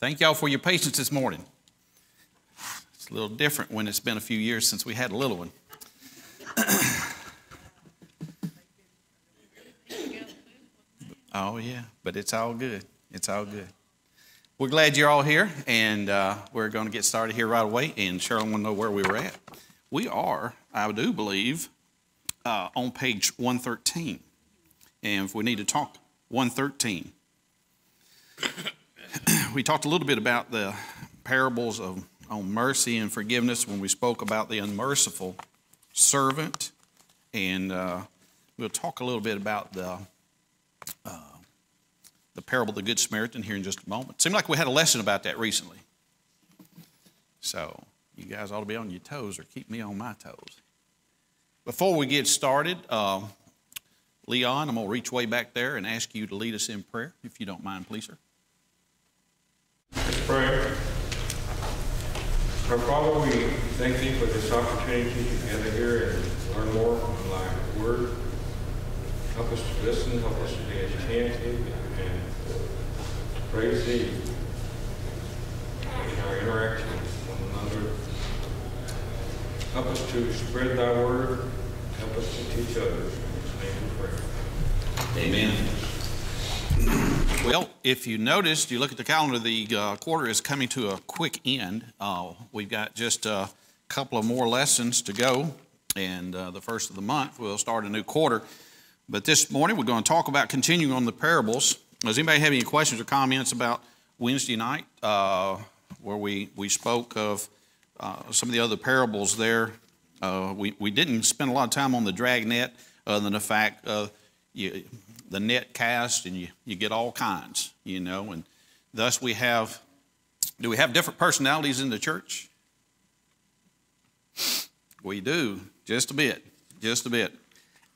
Thank y'all for your patience this morning. It's a little different when it's been a few years since we had a little one. Oh, yeah, but it's all good. It's all good. We're glad you're all here, and we're going to get started here right away, and Cheryl want to know where we were at. We are, I do believe, on page 113, and if we need to talk, 113. We talked a little bit about the parables on mercy and forgiveness when we spoke about the unmerciful servant, and we'll talk a little bit about the parable of the Good Samaritan here in just a moment. Seemed like we had a lesson about that recently. So you guys ought to be on your toes or keep me on my toes. Before we get started, Leon, I'm going to reach way back there and ask you to lead us in prayer, if you don't mind, please, sir. Let's pray. Our Father, we thank Thee for this opportunity to gather here and learn more from Thy Word. Help us to listen, help us to be attentive, and praise Thee in our interaction with one another. Help us to spread Thy Word. Help us to teach others. In His name we pray. Amen. Well, if you noticed, you look at the calendar, the quarter is coming to a quick end. We've got just a couple of more lessons to go, and the first of the month we'll start a new quarter. But this morning we're going to talk about continuing on the parables. Does anybody have any questions or comments about Wednesday night, where we spoke of some of the other parables there? We didn't spend a lot of time on the drag net, other than the fact the net cast and you get all kinds, and thus do we have different personalities in the church? We do, just a bit.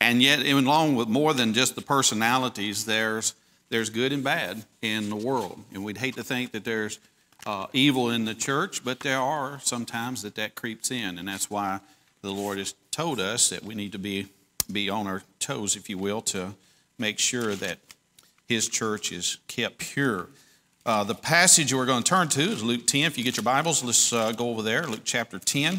And yet, along with more than just the personalities, there's good and bad in the world. And we'd hate to think that there's evil in the church, but there are sometimes that creeps in. And that's why the Lord has told us that we need to be on our toes, if you will, to make sure that his church is kept pure. The passage we're going to turn to is Luke 10. If you get your Bibles, let's go over there, Luke chapter 10.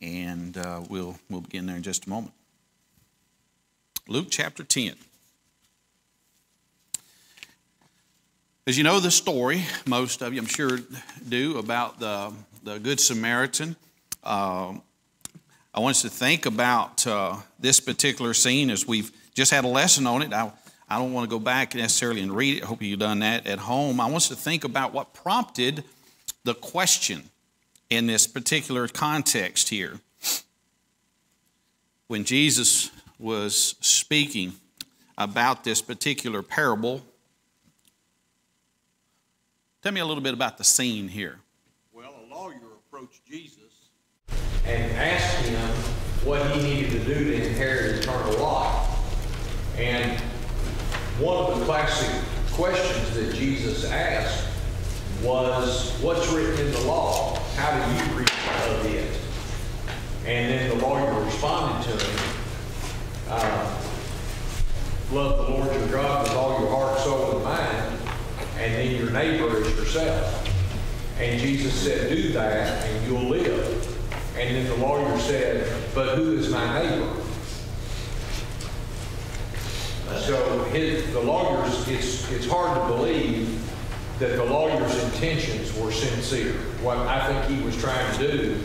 And we'll begin there in just a moment. Luke chapter 10. As you know the story, most of you I'm sure do, about the Good Samaritan. I want us to think about this particular scene as we've just had a lesson on it. I don't want to go back necessarily and read it. I hope you've done that at home. I want us to think about what prompted the question in this particular context here. When Jesus was speaking about this particular parable, tell me a little bit about the scene here. Well, a lawyer approached Jesus and asked him what he needed to do to inherit eternal life. And one of the classic questions that Jesus asked was, what's written in the law? How do you read of it? And then the lawyer responded to him, love the Lord your God with all your heart, soul, and mind, and then your neighbor is yourself. And Jesus said, do that and you'll live. And then the lawyer said, but who is my neighbor? So the lawyer's, it's hard to believe that the lawyer's intentions were sincere. What I think he was trying to do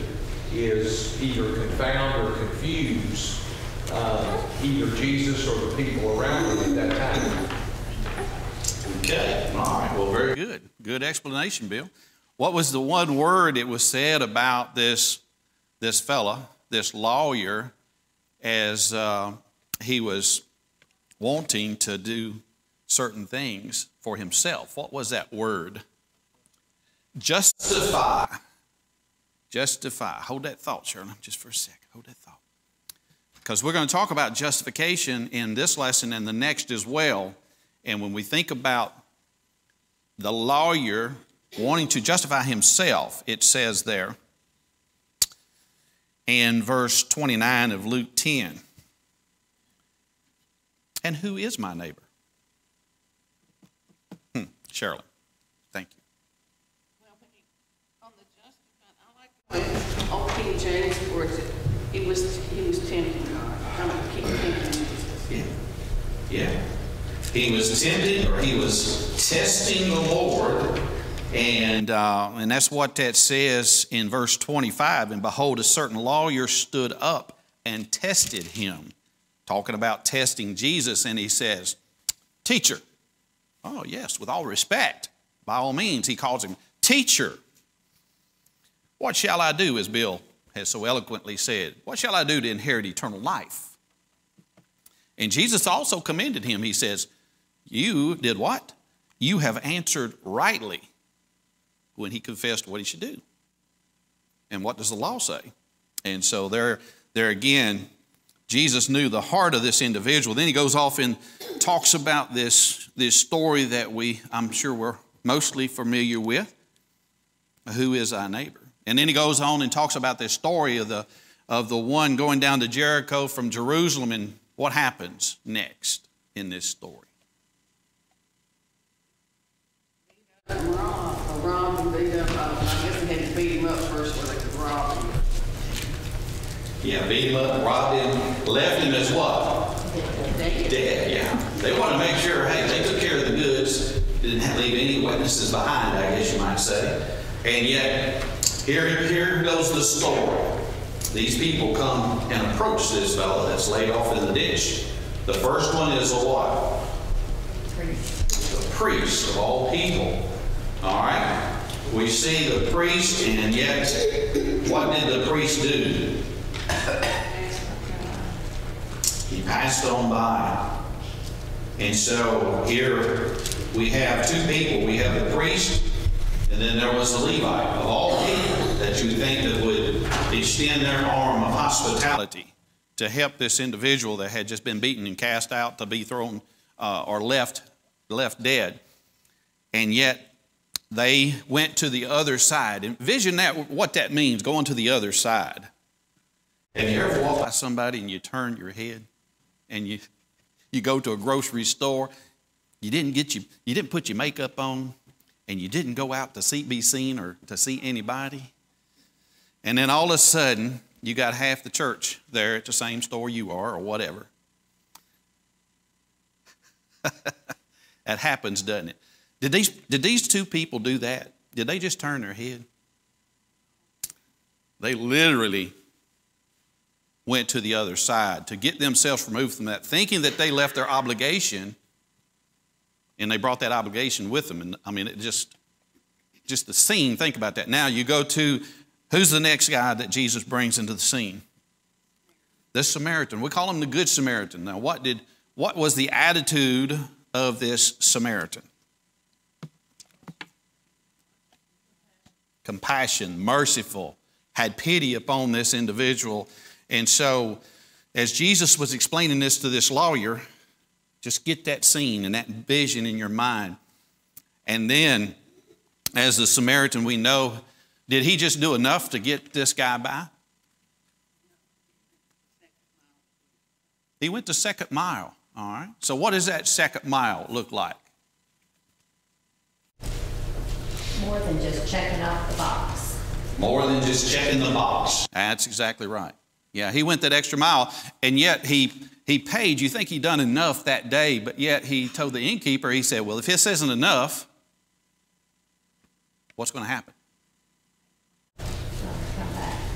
is either confound or confuse either Jesus or the people around him at that time. Okay, all right, well, very good. Good explanation, Bill. What was the one word it was said about this fella, this lawyer, as he was wanting to do certain things for himself? What was that word? Justify. Justify. Hold that thought, Shirley, just for a second. Hold that thought. Because we're going to talk about justification in this lesson and the next as well. And when we think about the lawyer wanting to justify himself, it says there in verse 29 of Luke 10, and who is my neighbor? Shirley, thank you. Well, on the justified, I like old King James where he was tempting God. I'm going to keep thinking Jesus. Yeah. He was tempted, or he was testing the Lord. And that's what that says in verse 25. And behold, a certain lawyer stood up and tested him. Talking about testing Jesus, and he says, teacher. Oh, yes, with all respect. By all means, he calls him teacher. What shall I do, as Bill has so eloquently said? What shall I do to inherit eternal life? And Jesus also commended him. He says, you did what? You have answered rightly, when he confessed what he should do. And what does the law say? And so there again, Jesus knew the heart of this individual. Then he goes off and talks about this story that I'm sure we're mostly familiar with. Who is our neighbor? And then he goes on and talks about this story of the one going down to Jericho from Jerusalem, and what happens next in this story. Robbed and beat up. I guess they had to beat him up first where they could rob him. Yeah, beat him up, robbed him, left him as what? Dead, yeah. They wanted to make sure, hey, they took care of the goods, didn't leave any witnesses behind, I guess you might say. And yet, here goes the story. These people come and approach this fellow that's laid off in the ditch. The first one is a what? The priest of all people. All right? We see the priest, and yet, what did the priest do? He passed on by. And so here we have two people. We have the priest, and then there was the Levite. Of all people that you think that would extend their arm of hospitality to help this individual that had just been beaten and cast out to be thrown or left dead. And yet they went to the other side. Envision that, what that means, going to the other side. Have you ever walked by somebody and you turn your head and you go to a grocery store, you didn't put your makeup on, and you didn't go out to be seen or to see anybody, and then all of a sudden you got half the church there at the same store you are or whatever. That happens, doesn't it? Did these two people do that? Did they just turn their head? They literally went to the other side to get themselves removed from that, thinking that they left their obligation, and they brought that obligation with them. And I mean, it just the scene, think about that. Now you go to, who's the next guy that Jesus brings into the scene? The Samaritan. We call him the Good Samaritan. Now what was the attitude of this Samaritan? Compassion, merciful, had pity upon this individual. And so as Jesus was explaining this to this lawyer, just get that scene and that vision in your mind. And then as the Samaritan, we know, did he just do enough to get this guy by? He went the second mile, all right? So what does that second mile look like? More than just checking off the box. More than just checking the box. That's exactly right. Yeah, he went that extra mile, and yet he paid. You think he done enough that day, but yet he told the innkeeper, he said, well, if this isn't enough, what's going to happen?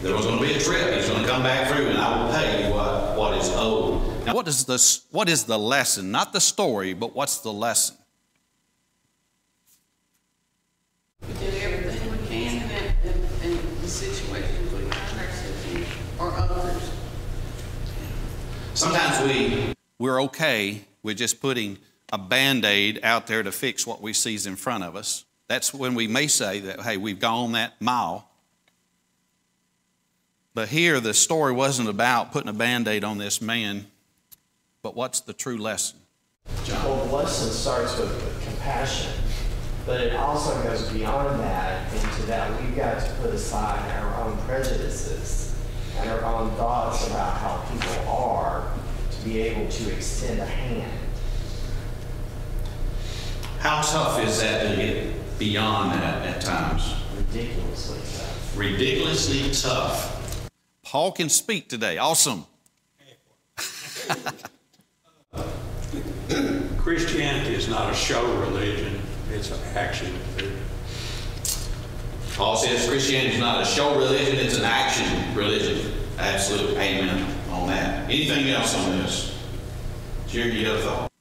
There was going to be a trip. He's going to come back through, and I will pay you what is owed. Now, what is the lesson? Not the story, but what's the lesson? We do everything we can in the situations we find ourselves in, or others. Sometimes we're okay with just putting a Band-Aid out there to fix what we see in front of us. That's when we may say that, hey, we've gone that mile. But here the story wasn't about putting a Band-Aid on this man, but what's the true lesson? Well, the lesson starts with compassion, but it also goes beyond that into that we've got to put aside our own prejudices and our own thoughts about how people are to be able to extend a hand. How tough is that to get beyond that at times? Ridiculously tough. Ridiculously tough. Paul can speak today. Awesome. Christianity is not a show religion, it's an action religion. Paul says Christianity is not a show religion, it's an action religion. Absolute amen on that. Anything else on this? Jerry, you have a thought?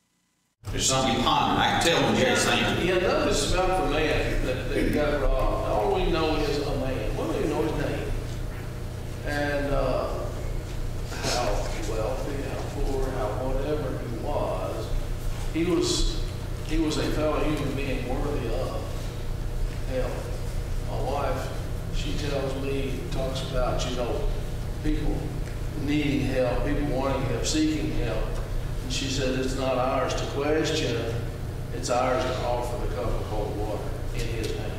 There's something you ponder. I can tell when Jerry's thinking. Yeah, notice about the man that got robbed. All we know is a man. We don't even know his name. And how wealthy, how poor, how whatever he was a fellow human being worthy of help. My wife, she tells me, talks about, people needing help, people wanting help, seeking help. And she said it's not ours to question, it's ours to offer the cup of cold water in his name.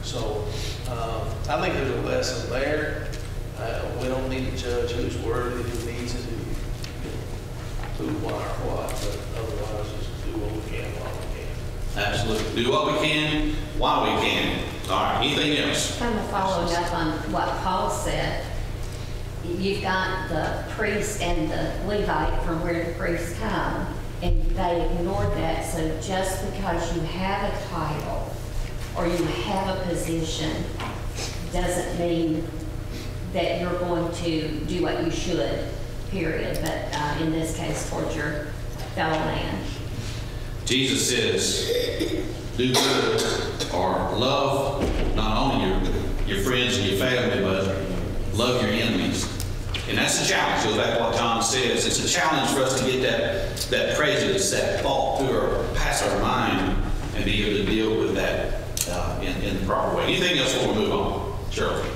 So I think there's a lesson there. We don't need to judge who's worthy, who needs it, who, why, or what, but otherwise just do what we can while we can. Absolutely. Do what we can while we can. All right. Anything else? Kind of following up on what Paul said, you've got the priest and the Levite from where the priests come, and they ignored that. So just because you have a title or you have a position doesn't mean that you're going to do what you should, period. But in this case, towards your fellow man. Jesus says, do good or love not only your friends and your family, but love your enemies. And that's the challenge. Goes back to what John says. It's a challenge for us to get that prejudice, that thought through our past our mind, and be able to deal with that in the proper way. Anything else before we move on? Shirley.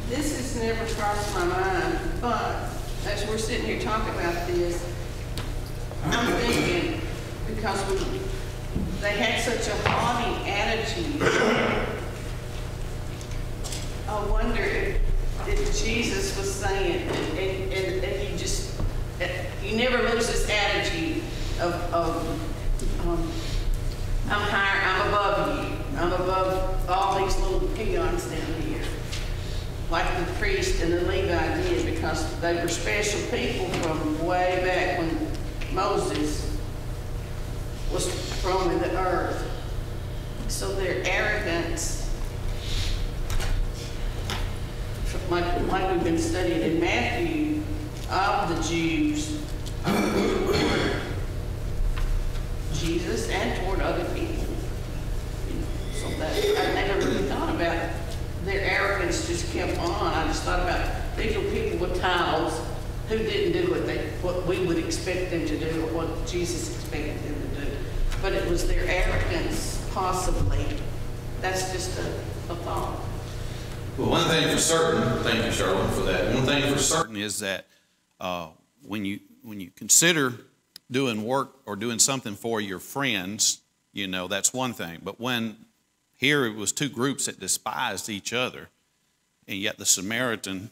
This has never crossed my mind, but as we're sitting here talking about this, I'm thinking, because they had such a haughty attitude, I wonder if Jesus was saying, and you never lose this attitude of I'm higher, I'm above you. I'm above all these little peons down here. Like the priest and the Levite did, because they were special people from way back when Moses was roaming the earth. So their arrogance, like we've been studying in Matthew, of the Jews, toward Jesus and toward other people. So that I never really thought about it. Their arrogance just kept on. I just thought about these were people with titles who didn't do what we would expect them to do, or what Jesus expected them to do. But it was their arrogance, possibly. That's just a thought. Well, one thing for certain, thank you, Charlotte, for that. One thing for certain is that when you consider doing work or doing something for your friends, you know, that's one thing. But when here it was two groups that despised each other, and yet the Samaritan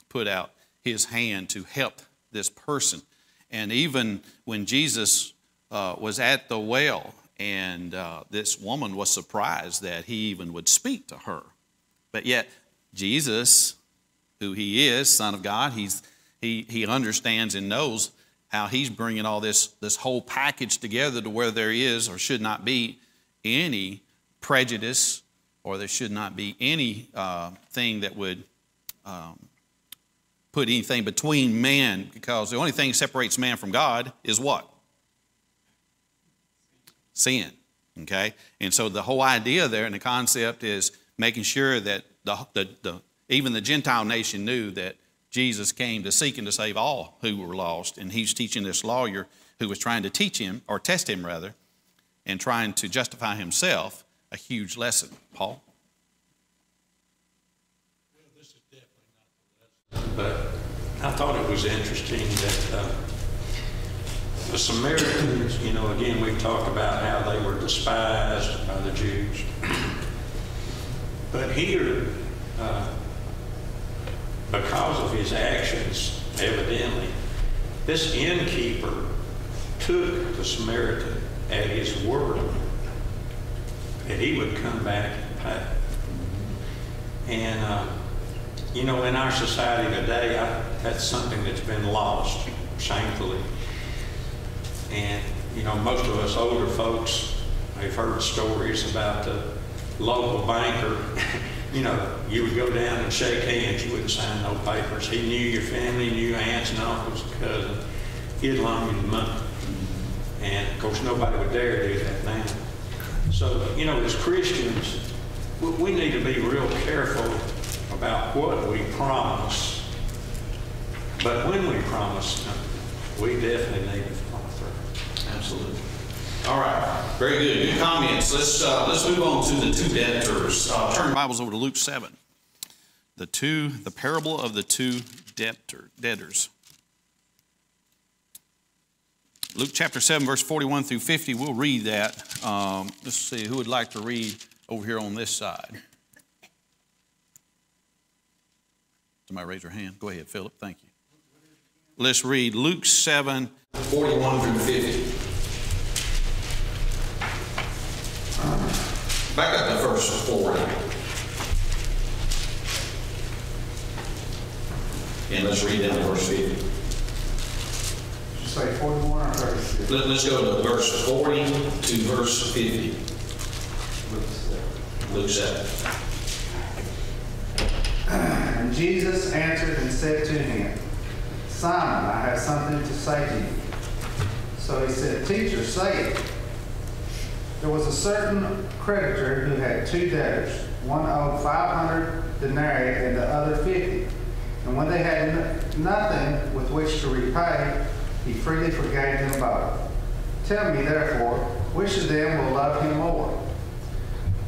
put out his hand to help this person. And even when Jesus was at the well, and this woman was surprised that he even would speak to her. But yet Jesus, who he is, Son of God, he understands and knows how he's bringing all this whole package together to where there is or should not be any prejudice, or there should not be any thing that would put anything between man, because the only thing that separates man from God is what? Sin. Okay? And so the whole idea there and the concept is making sure that even the Gentile nation knew that Jesus came to seek and to save all who were lost. And he's teaching this lawyer who was trying to teach him, or test him rather, and trying to justify himself, a huge lesson. Paul? Well, this is definitely not the lesson. But I thought it was interesting that the Samaritans, you know, again, we've talked about how they were despised by the Jews. But here, because of his actions, evidently, this innkeeper took the Samaritan at his word that he would come back and pay. And, you know, in our society today, that's something that's been lost, shamefully. And, you know, most of us older folks, have heard stories about the local banker. You know, you would go down and shake hands, you wouldn't sign no papers. He knew your family, knew your aunts and uncles and cousins. He'd loan you the money. And, of course, nobody would dare do that now. So, you know, as Christians, we need to be real careful about what we promise. But when we promise, we definitely need to follow through. Absolutely. All right. Very good. Good comments. Let's move on to the two debtors. Turn your Bibles over to Luke 7. The parable of the two debtors. Luke chapter 7, verse 41 through 50. We'll read that. Let's see who would like to read over here on this side. Somebody raise their hand. Go ahead, Philip. Thank you. Let's read Luke 7, 41 through 50. Back up to verse 40. And let's read down to verse 50. Did you say 41 or 36? Let's go to verse 40 to verse 50. Luke 7. And Jesus answered and said to him, Simon, I have something to say to you. So he said, Teacher, say it. There was a certain creditor who had two debtors. One owed 500 denarii and the other 50. And when they had nothing with which to repay, he freely forgave them both. Tell me, therefore, which of them will love him more?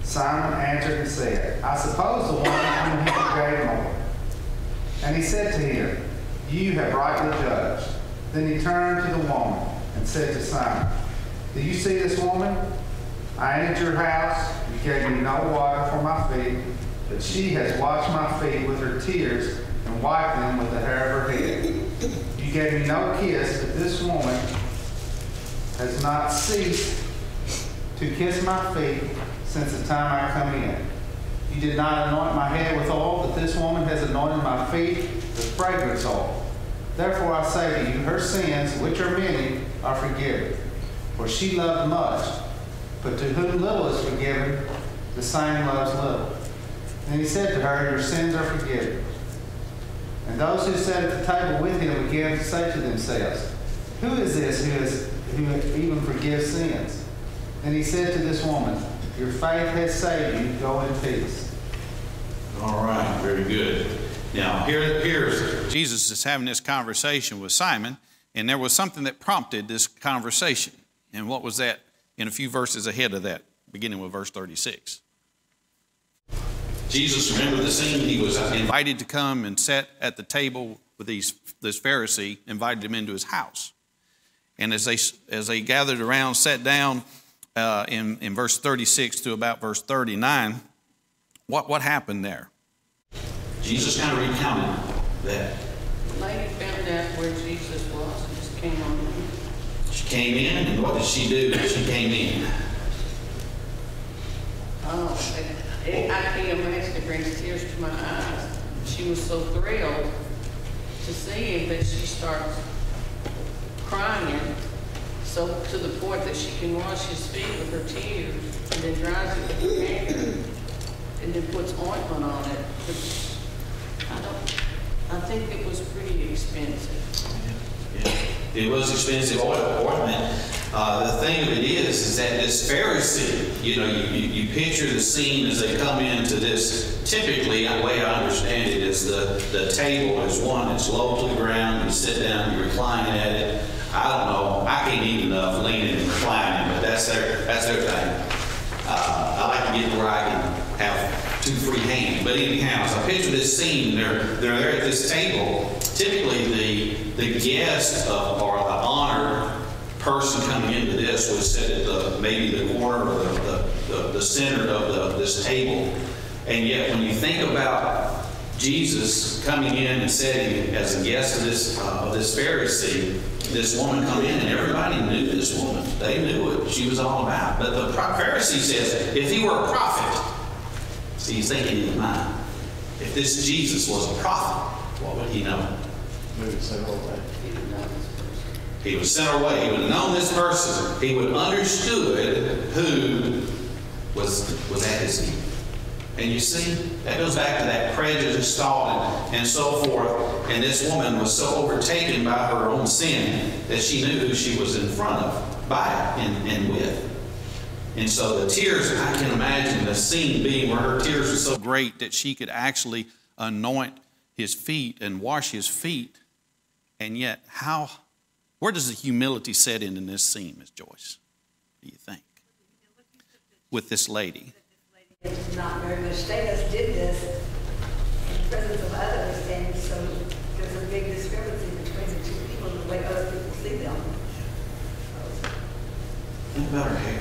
Simon answered and said, I suppose the one whom he forgave more. And he said to him, You have rightly judged. Then he turned to the woman and said to Simon, Do you see this woman? I entered your house. You gave me no water for my feet, but she has washed my feet with her tears and wiped them with the hair of her head. You gave me no kiss, but this woman has not ceased to kiss my feet since the time I come in. You did not anoint my head with oil, but this woman has anointed my feet with fragrance oil. Therefore I say to you, her sins, which are many, are forgiven. For she loved much, but to whom little is forgiven, the same loves little. And he said to her, Your sins are forgiven. And those who sat at the table with him began to say to themselves, Who is this who even forgives sins? And he said to this woman, Your faith has saved you. Go in peace. All right, very good. Now, here's Jesus is having this conversation with Simon, and there was something that prompted this conversation. And what was that? In a few verses ahead of that, beginning with verse 36. Jesus, remember the scene? He was invited to come and sit at the table with this Pharisee, invited him into his house. And as they gathered around, sat down in verse 36 to about verse 39, what happened there? Jesus kind of recounted that. The lady found out where Jesus was and just came on in. She came in, and what did she do when she came in? Oh, I can't imagine. It brings tears to my eyes. She was so thrilled to see him that she starts crying, so to the point that she can wash his feet with her tears, and then dries it with her hair, and then puts ointment on it. But I think it was pretty expensive. Yeah. It was expensive ointment. The thing of it is that this Pharisee, you picture the scene as they come into this. Typically, the way I understand it is the table is one that's low to the ground. You sit down, you recline at it. I don't know. I can't eat enough leaning and reclining, but that's their thing. I like to get to where I can have 2 free hands. But anyhow, so I picture this scene. They're there at this table. Typically, the guest or the honored person coming into this would sit at maybe the corner or the center of this table. And yet, when you think about Jesus coming in and sitting as a guest of this Pharisee, this woman come in, and everybody knew this woman. They knew what she was all about. But the Pharisee says, if he were a prophet, see, he's thinking in his mind, if this Jesus was a prophet, what would he know? He was sent away. He was sent away. He would have known this person. He would have understood who was at his feet. And you see, that goes back to that prejudice thought and so forth. And this woman was so overtaken by her own sin that she knew who she was in front of, by and with. And so the tears, I can imagine the scene being where her tears were so great that she could actually anoint his feet and wash his feet. And yet, where does the humility set in this scene, Ms. Joyce, do you think, with this lady? It's not very much status did this in the presence of others, and so there's a big discrepancy between the two people and the way other people see them. Think about her hair.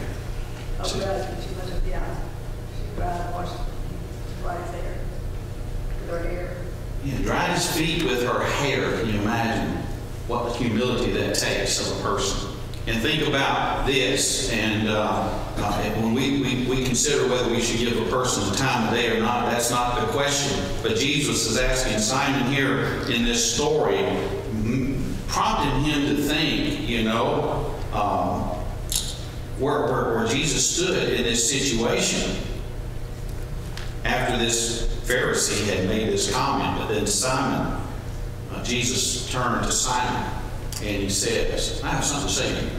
Oh, she washed right there with her hair. Yeah, dried his feet with her hair. Can you imagine what humility that takes of a person? And think about this, and when we consider whether we should give a person the time of day or not, that's not the question. But Jesus is asking Simon here in this story, prompting him to think, where Jesus stood in this situation after this Pharisee had made this comment. But then Jesus turned to Simon and he says, I have something to say to you.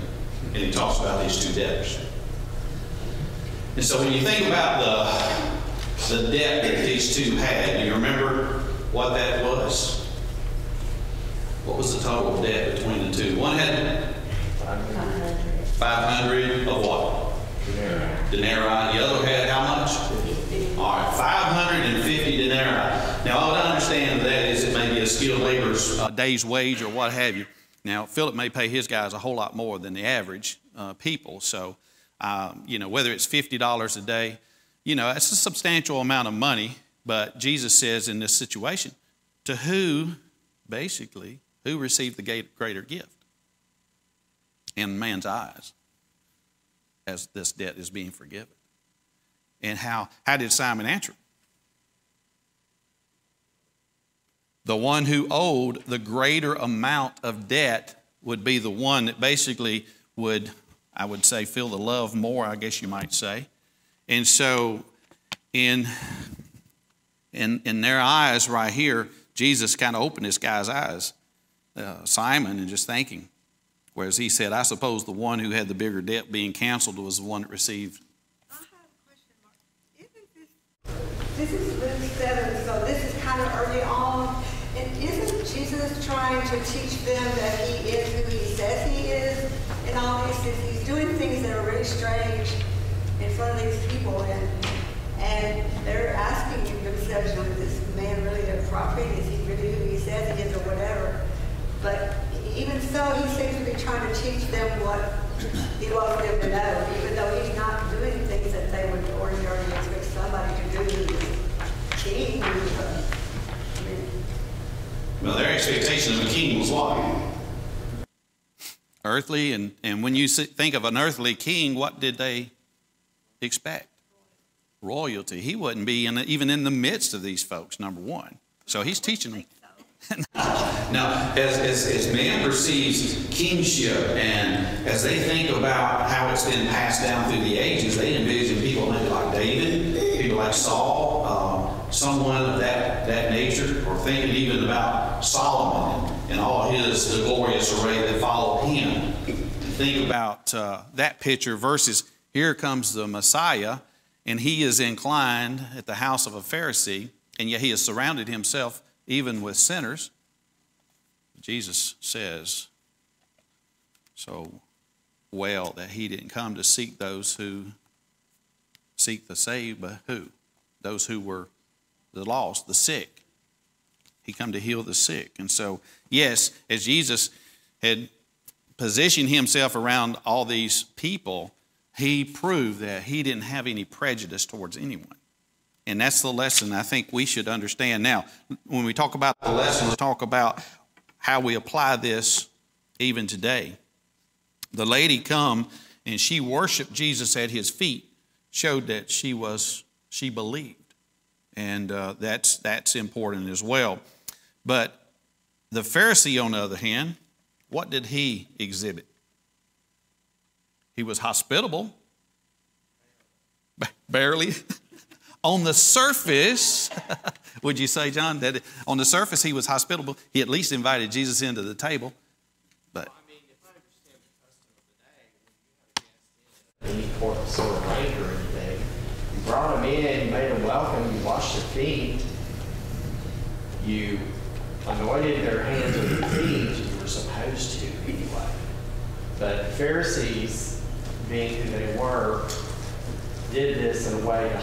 And he talks about these 2 debtors. And so when you think about the debt that these 2 had, do you remember what that was? What was the total debt between the 2? One had 500 of what? Denarii. The other had how much? All right, 550 denarii. Now, I would understand that is it may be a skilled laborer's day's wage or what have you. Now, Philip may pay his guys a whole lot more than the average people. So, whether it's $50 a day, it's a substantial amount of money. But Jesus says in this situation, to who received the greater gift in man's eyes as this debt is being forgiven? And how did Simon answer? The one who owed the greater amount of debt would be the one that basically would, I would say, feel the love more, I guess you might say. And so in their eyes right here, Jesus kind of opened this guy's eyes, Simon, and just thanking. Whereas he said, I suppose the one who had the bigger debt being canceled was the one that received. I have a question, Mark. This is Luke 7, so this is kind of early on. And isn't Jesus trying to teach them that he is who he says he is? And all these things, he's doing things that are really strange in front of these people. And they're asking themselves, is this man really a prophet? Is he really who he says he is or whatever? But even so, he seems to be trying to teach them what he wants them to know, even though he's not doing things that they would ordinarily expect somebody to do. King, well, their expectation of a king was what? Earthly, and when you think of an earthly king, what did they expect? Royalty. He wouldn't be even in the midst of these folks, number one. So he's teaching them. Now, as man perceives kingship, and as they think about how it's been passed down through the ages, they envision people maybe like David, people like Saul, someone of that nature, or thinking even about Solomon and all the glorious array that followed him. Think about that picture versus here comes the Messiah, and he is inclined at the house of a Pharisee, and yet he has surrounded himself even with sinners. Jesus says so well that he didn't come to seek those who seek the saved, but who? Those who were the lost, the sick. He come to heal the sick. And so, yes, as Jesus had positioned himself around all these people, he proved that he didn't have any prejudice towards anyone. And that's the lesson I think we should understand. Now, when we talk about the lesson, let's talk about how we apply this even today. The lady come and she worshiped Jesus at his feet, showed that she believed. And that's important as well. But the Pharisee, on the other hand, what did he exhibit? He was hospitable. Barely. On the surface, would you say, John, that on the surface he was hospitable? He at least invited Jesus into the table. But I mean, if I understand the custom of the day, when you have a guest in any sort of rank or anything, you brought them in, you made them welcome, you washed their feet, you anointed their hands with your feet. You were supposed to anyway. But Pharisees, being who they were, did this in a way to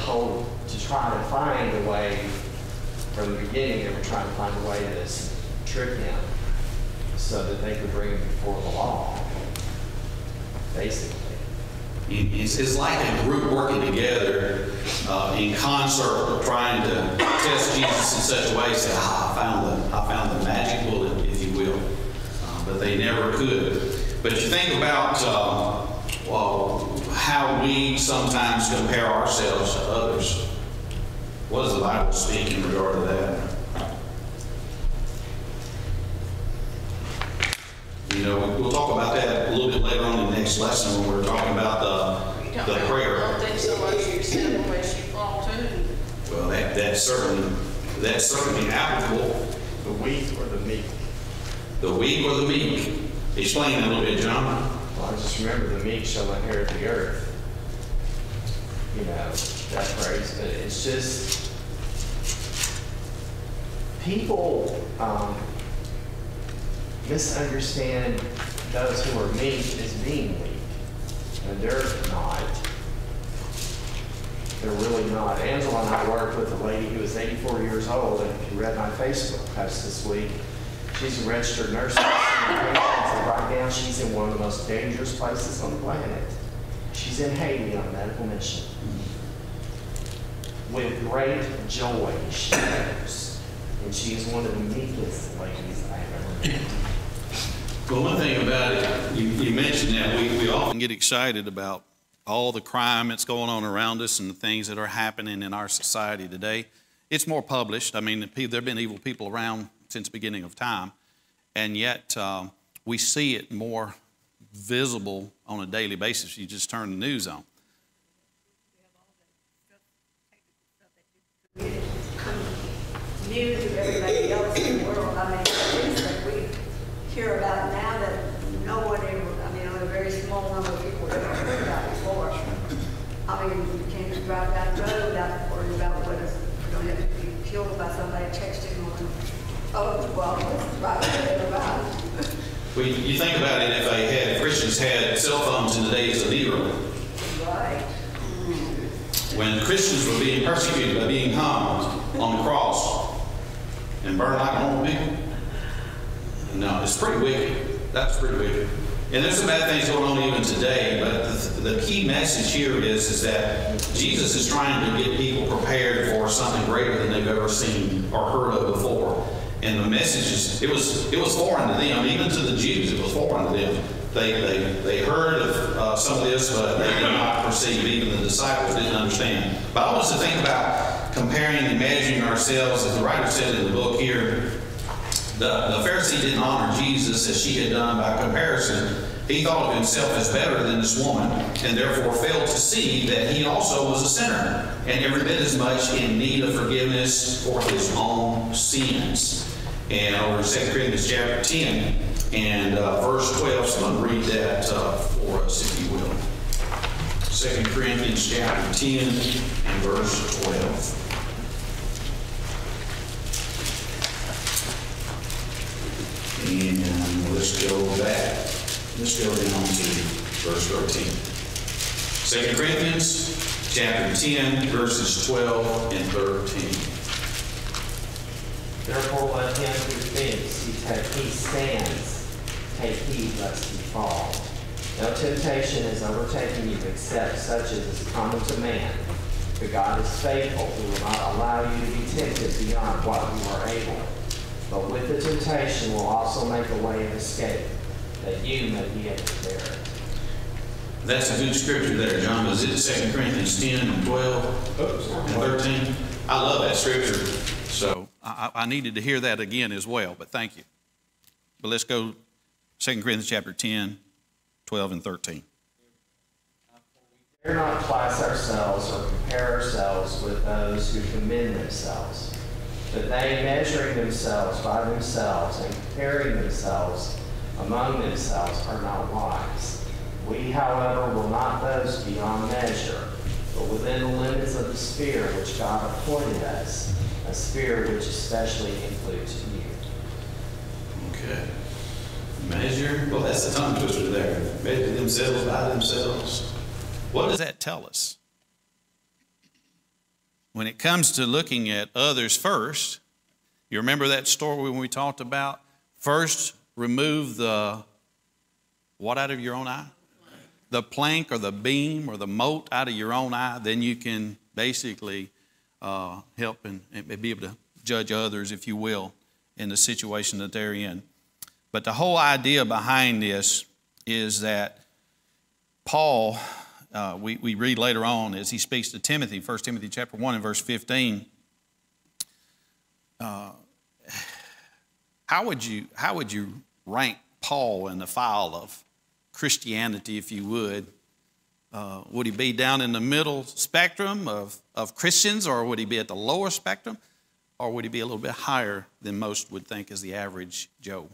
try to find a way. From the beginning, they were trying to find a way to trick him so that they could bring him before the law, basically. It's like a group working together in concert, trying to test Jesus in such a way, say, I found the magic bullet, if you will. But they never could. But you think about how we sometimes compare ourselves to others. What does the Bible speak in regard to that? We'll talk about that a little bit later on in the next lesson when we're talking about the prayer. I don't think so much you sin unless you fall too. Well, that's certainly applicable. The weak or the meek? The weak or the meek? Explain that a little bit, John. Well, I just remember the meek shall inherit the earth. That phrase. But it's just people misunderstand those who are meek as being weak. And they're not. They're really not. Angela and I worked with a lady who was 84 years old, and if you read my Facebook post this week, She's a registered nurse. And right now, she's in one of the most dangerous places on the planet. She's in Haiti on a medical mission. With great joy, she knows. And she is one of the meekest ladies I've ever met. Well, one thing about it, you mentioned that we often get excited about all the crime that's going on around us and the things that are happening in our society today. It's more published. I mean, there have been evil people around since the beginning of time, and yet we see it more visible on a daily basis. You just turn the news on. New to everybody else in the world. I mean, things that we hear about now that no one ever, I mean, a very small number of people ever heard about before. I mean, you can't just drive down the road without worrying about what is going to have to be killed by somebody texting on, oh, well, this is right there, right. Well, you think about it, if Christians had cell phones in the days of Nero, Right. when Christians were being persecuted by being hung on the cross and burned like normal people, no, it's pretty wicked. That's pretty wicked. And there's some bad things going on even today, but the key message here is that Jesus is trying to get people prepared for something greater than they've ever seen or heard of before. And the message is, it was foreign to them, even to the Jews, it was foreign to them. They heard of some of this, but they did not perceive. Even the disciples didn't understand. But I want us to think about comparing and measuring ourselves, as the writer said in the book here. The Pharisee didn't honor Jesus as she had done by comparison. He thought of himself as better than this woman, and therefore failed to see that he also was a sinner, and every bit as much in need of forgiveness for his own sins. And over in 2 Corinthians chapter 10 and verse 12, so I'm going to read that for us, if you will. 2 Corinthians chapter 10 and verse 12. And let's go back. Let's go down to verse 13. 2 Corinthians chapter 10, verses 12 and 13. Therefore, let him who thinks he stands take heed lest he fall. No temptation is overtaking you except such as is common to man. But God is faithful, who will not allow you to be tempted beyond what you are able. But with the temptation will also make a way of escape, that you may be able to bear it. That's a good scripture there, John. Is it 2 Corinthians 10 and 12 and 13? I love that scripture. So I needed to hear that again as well, but thank you. But let's go 2 Corinthians chapter 10, 12 and 13. We dare not class ourselves or compare ourselves with those who commend themselves. But they, measuring themselves by themselves and comparing themselves among themselves, are not wise. We, however, will not boast beyond measure, but within the limits of the sphere which God appointed us, a sphere which especially includes you. Okay. Measure. Well, that's the tongue twister there. Measure themselves by themselves. What does that tell us? When it comes to looking at others first, you remember that story when we talked about first remove the what out of your own eye? The plank or the beam or the mote out of your own eye, then you can basically help and be able to judge others, if you will, in the situation that they're in. But the whole idea behind this is that Paul, we read later on as he speaks to Timothy, 1 Timothy chapter 1 and verse 15, how would you rank Paul in the file of Christianity, if you would? Would he be down in the middle spectrum of Christians, or would he be at the lower spectrum, or would he be a little bit higher than most would think as the average Joe?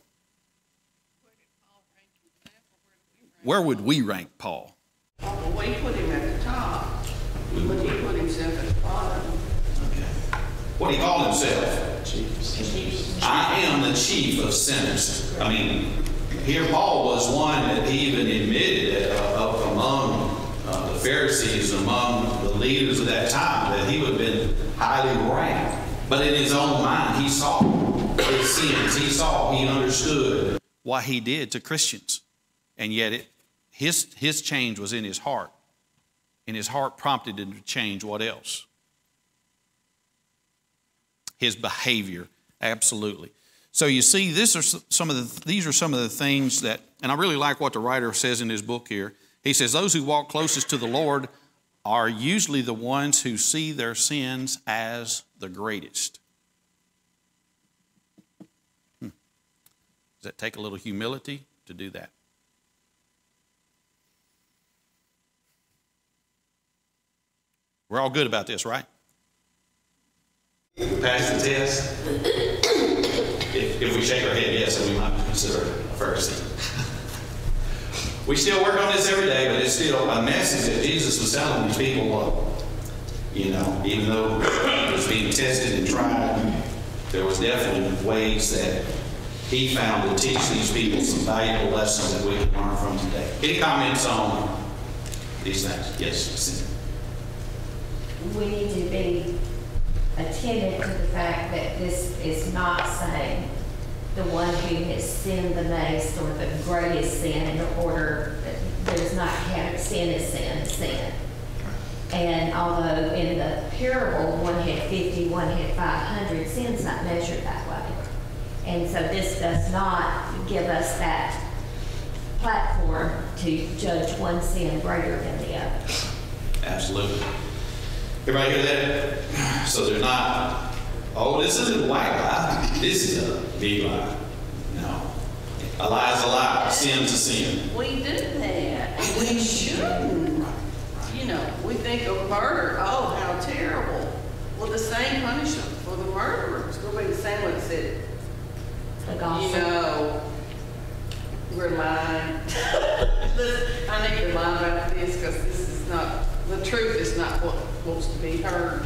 Where would we rank Paul? Well, we put him at the top, but he put himself at the bottom. Okay. What do he call himself? I am the chief of sinners. I mean, here Paul was one that he even admitted among the Pharisees, among the leaders of that time, that he would have been highly ranked. But in his own mind, he saw his sins. He saw, he understood what he did to Christians. And yet his change was in his heart. And his heart prompted him to change what else? His behavior, absolutely. So you see, these are some of the things that, and I really like what the writer says in his book here. He says, those who walk closest to the Lord are usually the ones who see their sins as the greatest. Does that take a little humility to do that? We're all good about this, right? Pass the test. If we shake our head yes, then we might consider it a Pharisee. We still work on this every day, but it's still a message that Jesus was telling these people, even though it was being tested and tried, there was definitely ways that he found to teach these people some valuable lessons that we can learn from today. Any comments on these things? Yes. We need to be attentive to the fact that this is not saying the one who has sinned the most or the greatest sin in order that does not count sin as sin. And although in the parable one had 50, one had 500, sin's not measured that way. And so this does not give us that platform to judge one sin greater than the other. Absolutely. Everybody hear that? So they're not, this isn't a white lie. This is a big lie. No. A lie is a lie. Sin's a sin. We do that. We shouldn't. We think of murder. Oh, how terrible. Well, the same punishment for the murderer is going to be the same one that said, we're lying. I need to lie about this because this is not, the truth is not what wants to be heard.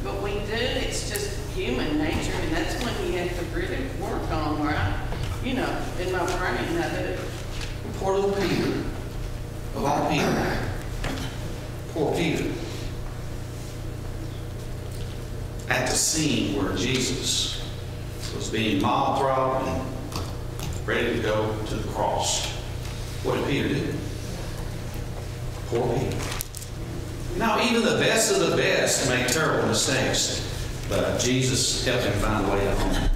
But we do, it's just human nature, and that's when you have to really work on, right? In my brain, I do. Poor little Peter. Of all Peter. Poor Peter. At the scene where Jesus was being mob-throbbed and ready to go to the cross, what did Peter do? Poor Peter. Now, even the best of the best make terrible mistakes, but Jesus helped him find a way out home.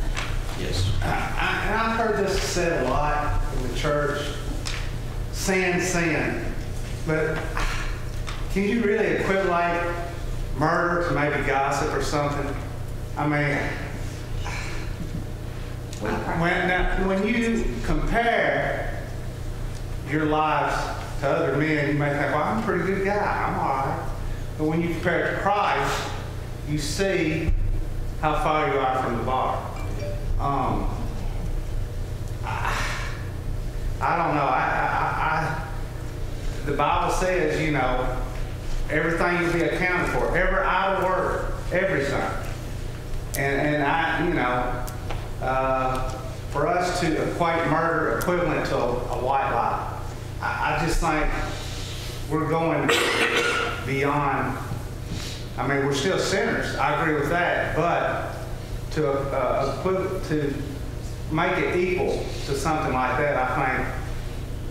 Yes. And I've heard this said a lot in the church, sin. But can you really equate murder to maybe gossip or something? I mean, when you compare your lives to other men, you may think, well, I'm a pretty good guy. I'm all right. But when you compare it to Christ, you see how far you are from the bar. I don't know. The Bible says, everything you'll be accounted for. Every idle word, everything. And for us to equate murder equivalent to a white lie, I just think we're going beyond. I mean, we're still sinners. I agree with that, but to make it equal to something like that, I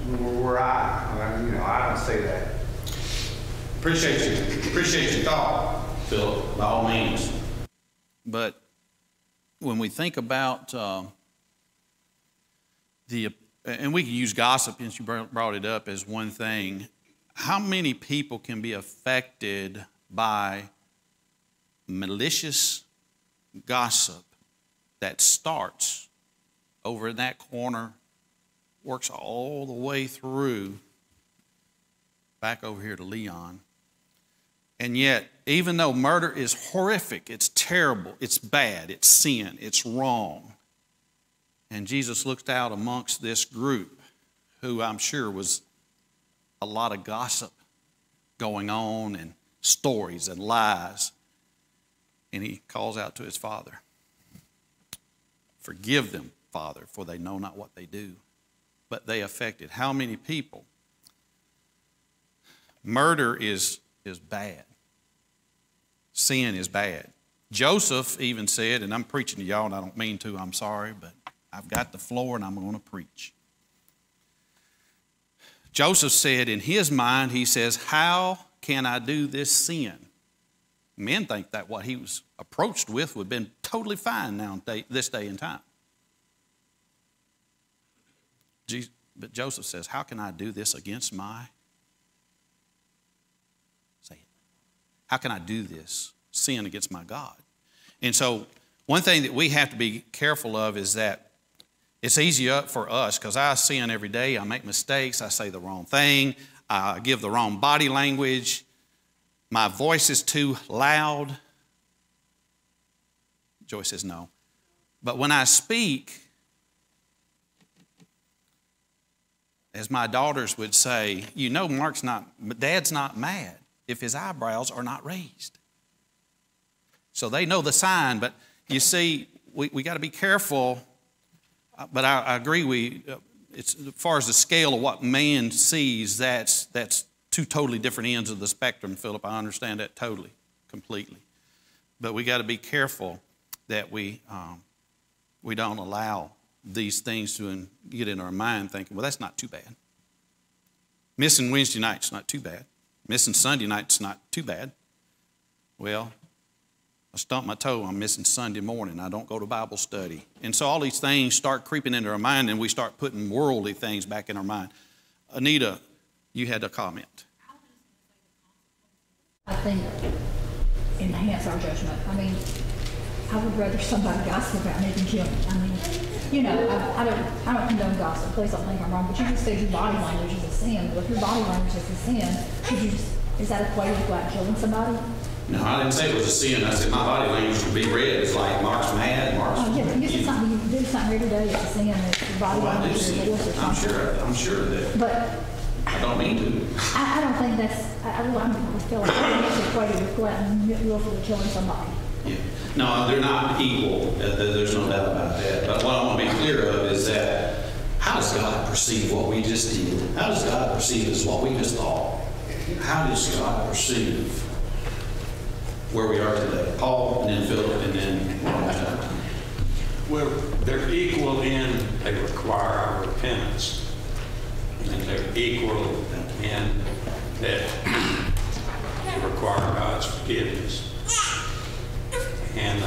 think we're right. I don't see that. Appreciate your thought, Philip, by all means. But when we think about and we can use gossip, since you brought it up, as one thing, how many people can be affected by malicious gossip that starts over in that corner, works all the way through back over here to Leon. And yet, even though murder is horrific, it's terrible, it's bad, it's sin, it's wrong, and Jesus looked out amongst this group, who I'm sure was a lot of gossip going on and stories and lies, and he calls out to his Father, "Forgive them, Father, for they know not what they do." But they affected how many people? Murder is bad. Sin is bad. Joseph even said, and I'm preaching to y'all and I don't mean to, I'm sorry, but I've got the floor and I'm going to preach. Joseph said in his mind, he says, how can I do this sin? Men think that what he was approached with would have been totally fine now, this day and time. But Joseph says, how can I do this against my? Say it. How can I do this? Sin against my God. And so one thing that we have to be careful of is that it's easy for us because I sin every day. I make mistakes. I say the wrong thing. I give the wrong body language. My voice is too loud. Joy says no. But when I speak, as my daughters would say, you know Dad's not mad if his eyebrows are not raised. So they know the sign, but you see, we got to be careful. But I agree, it's as far as the scale of what man sees, that's two totally different ends of the spectrum, Philip. I understand that totally, completely. But we got to be careful that we don't allow these things to get in our mind thinking, well, that's not too bad. Missing Wednesday night's not too bad. Missing Sunday night's not too bad. Well, I stumped my toe, I'm missing Sunday morning. I don't go to Bible study. And so all these things start creeping into our mind and we start putting worldly things back in our mind. Anita, you had a comment. I think enhance our judgment. I mean, I would rather somebody gossip about me than kill me. I mean, you know, I don't condone gossip. Please don't think I'm wrong. But you just said your body language is a sin. Well, if your body language is a sin, is that equated with like killing somebody? No, I didn't say it was a sin. I said my body language would be read. It's like Mark's mad, Mark's... Oh, yeah, you said something, you do something every day, it's a sin, it's your body language. I do see it. I'm sure of that. But... I don't mean to. I don't think that's... I feel like it's equated with glutton, willfully killing somebody. Yeah. No, they're not equal. There's no doubt about that. But what I want to be clear of is that how does God perceive what we just did? How does God perceive as what we just thought? How does God perceive where we are today? Paul, and then Philip, and then Well, they're equal in they require our repentance. And they're equal in that they require God's forgiveness. And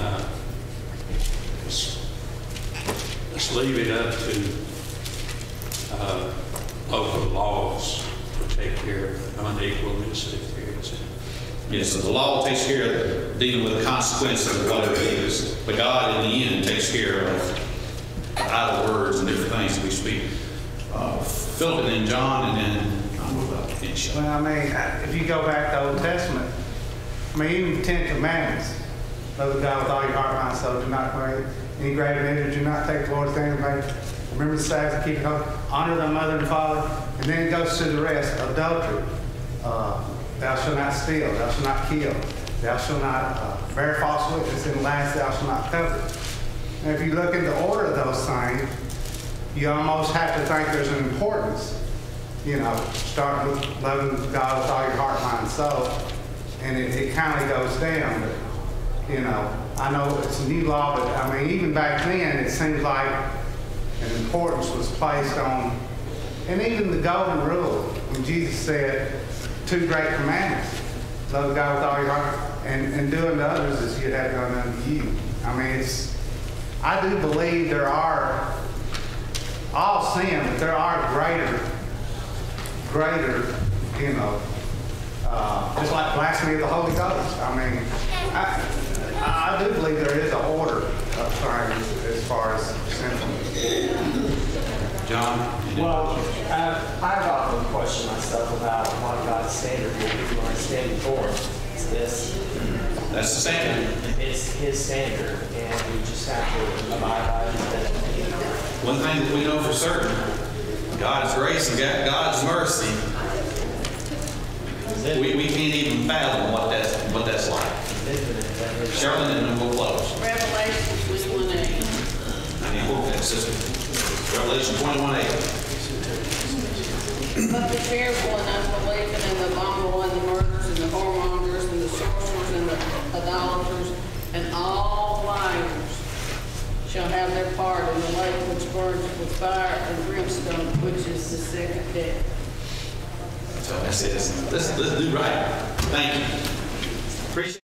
let's leave it up to local laws to take care of the unequalness if there is any. yes, so the law takes care of dealing with the consequences of whatever it is. But God, in the end, takes care of idle words and different things that we speak. Philip, and then John, and then I'll move up and finish up. Well, I mean, if you go back to the Old Testament, I mean, even the 10 Commandments, love God with all your heart, mind, soul, do not create any graven image, do not take the Lord's name in vain. Remember the Sabbath, keep it holy, honor thy mother and father, and then it goes to the rest. Adultery, thou shalt not steal, thou shalt not kill, thou shalt not bear false witness, and last, thou shalt not covet. And if you look in the order of those things, you almost have to think there's an importance, you know, starting with loving God with all your heart, mind, and soul, and it kind of goes down. But, you know, I know it's a new law, but I mean, even back then, it seems like an importance was placed on, and even the golden rule, when Jesus said, 2 great commandments, love God with all your heart, and do unto others as you'd have done unto you. I mean, I do believe there are all sin, but there are greater, you know, just like blasphemy of the Holy Ghost. I mean, I do believe there is an order of things as far as sinfulness. John? Well, I've often questioned myself about what God's standard will be when I stand before Him. It's this. That's the standard. It's His standard, and we just have to abide by it. One thing that we know for certain, God's grace and God's mercy, we can't even fathom what that's like. Charlotte, and then we'll close. Revelation 21:8. I need to quote that, sister. Revelation 21:8. But the fearful and unbelieving and the abominable and the murderers and the whoremongers and the sorcerers and the idolaters and shall have their part in the lake which burns with fire and brimstone, which is the second death. So that's it. Let's do right. Thank you. Appreciate